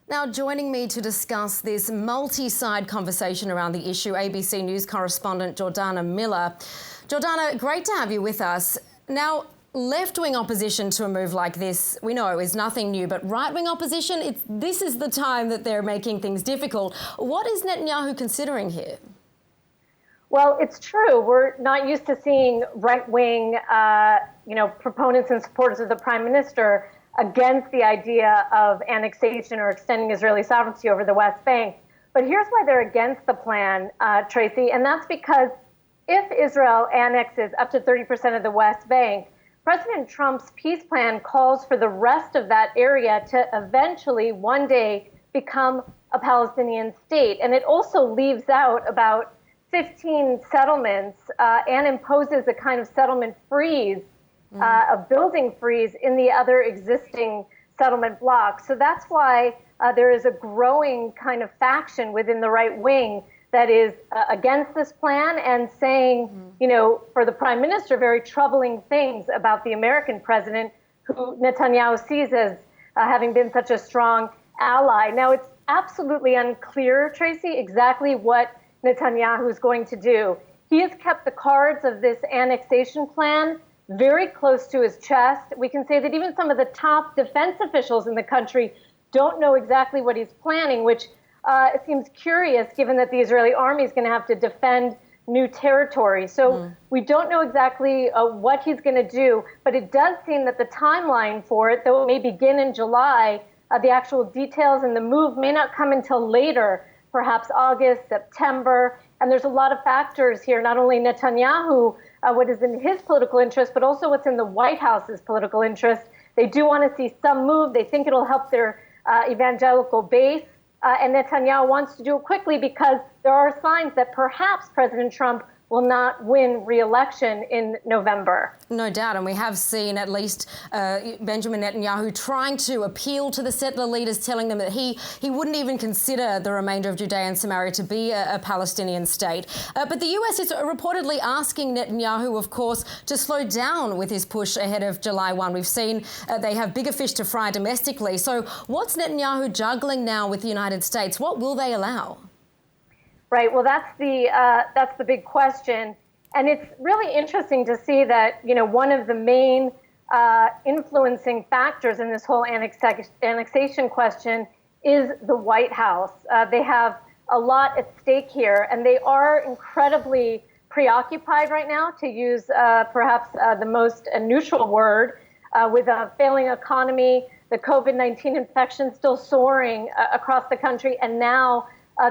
Now, joining me to discuss this multi-side conversation around the issue, ABC News correspondent Jordana Miller. Jordana, great to have you with us. Now, left-wing opposition to a move like this, we know, is nothing new, but right-wing opposition, this is the time that they're making things difficult. What is Netanyahu considering here? Well, it's true. We're not used to seeing right-wing, proponents and supporters of the prime minister against the idea of annexation or extending Israeli sovereignty over the West Bank. But here's why they're against the plan, Tracy, and that's because if Israel annexes up to 30% of the West Bank, President Trump's peace plan calls for the rest of that area to eventually one day become a Palestinian state. And it also leaves out about 15 settlements and imposes a kind of settlement freeze, a building freeze in the other existing settlement blocks. So that's why there is a growing kind of faction within the right wing that is against this plan and saying, for the prime minister, very troubling things about the American president, who Netanyahu sees as having been such a strong ally. Now, it's absolutely unclear, Tracy, exactly what Netanyahu is going to do. He has kept the cards of this annexation plan very close to his chest. We can say that even some of the top defense officials in the country don't know exactly what he's planning, which seems curious given that the Israeli army is going to have to defend new territory. So we don't know exactly what he's going to do, but it does seem that the timeline for it, though it may begin in July, the actual details and the move may not come until later, perhaps August, September. And there's a lot of factors here, not only Netanyahu, what is in his political interest, but also what's in the White House's political interest. They do want to see some move. They think it'll help their evangelical base. And Netanyahu wants to do it quickly because there are signs that perhaps President Trump will not win re-election in November. No doubt, and we have seen at least Benjamin Netanyahu trying to appeal to the settler leaders, telling them that he wouldn't even consider the remainder of Judea and Samaria to be a Palestinian state. But the US is reportedly asking Netanyahu, of course, to slow down with his push ahead of July 1. We've seen they have bigger fish to fry domestically. So what's Netanyahu juggling now with the United States? What will they allow? Right. Well, that's the big question. And it's really interesting to see that, one of the main influencing factors in this whole annexation question is the White House. They have a lot at stake here, and they are incredibly preoccupied right now, to use perhaps the most neutral word, with a failing economy, the COVID-19 infection still soaring across the country, and now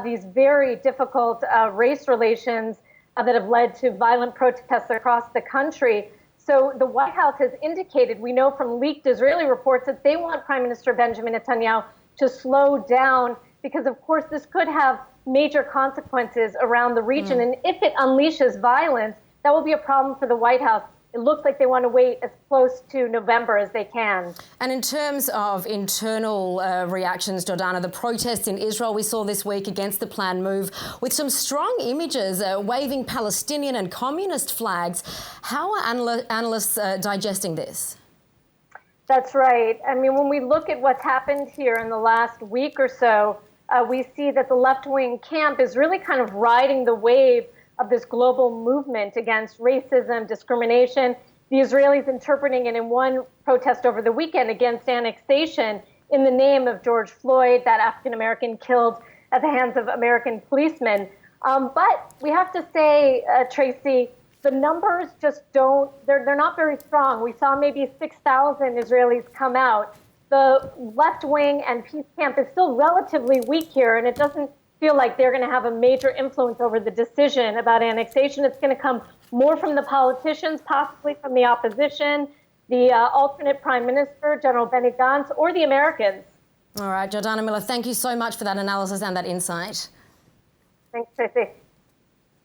these very difficult race relations that have led to violent protests across the country. So the White House has indicated, we know from leaked Israeli reports, that they want Prime Minister Benjamin Netanyahu to slow down because, of course, this could have major consequences around the region. And if it unleashes violence, that will be a problem for the White House. It looks like they want to wait as close to November as they can. And in terms of internal reactions, Jordana, the protests in Israel we saw this week against the planned move, with some strong images waving Palestinian and communist flags. How are analysts digesting this? That's right. I mean, when we look at what's happened here in the last week or so, we see that the left-wing camp is really kind of riding the wave of this global movement against racism, discrimination. The Israelis interpreting it in one protest over the weekend against annexation in the name of George Floyd, that African-American killed at the hands of American policemen. But we have to say, Tracy, the numbers just they're not very strong. We saw maybe 6,000 Israelis come out. The left wing and peace camp is still relatively weak here, and it doesn't feel like they're going to have a major influence over the decision about annexation. It's going to come more from the politicians, possibly from the opposition, the alternate prime minister, General Benny Gantz, or the Americans. All right, Jordana Miller, thank you so much for that analysis and that insight. Thanks, Tracy.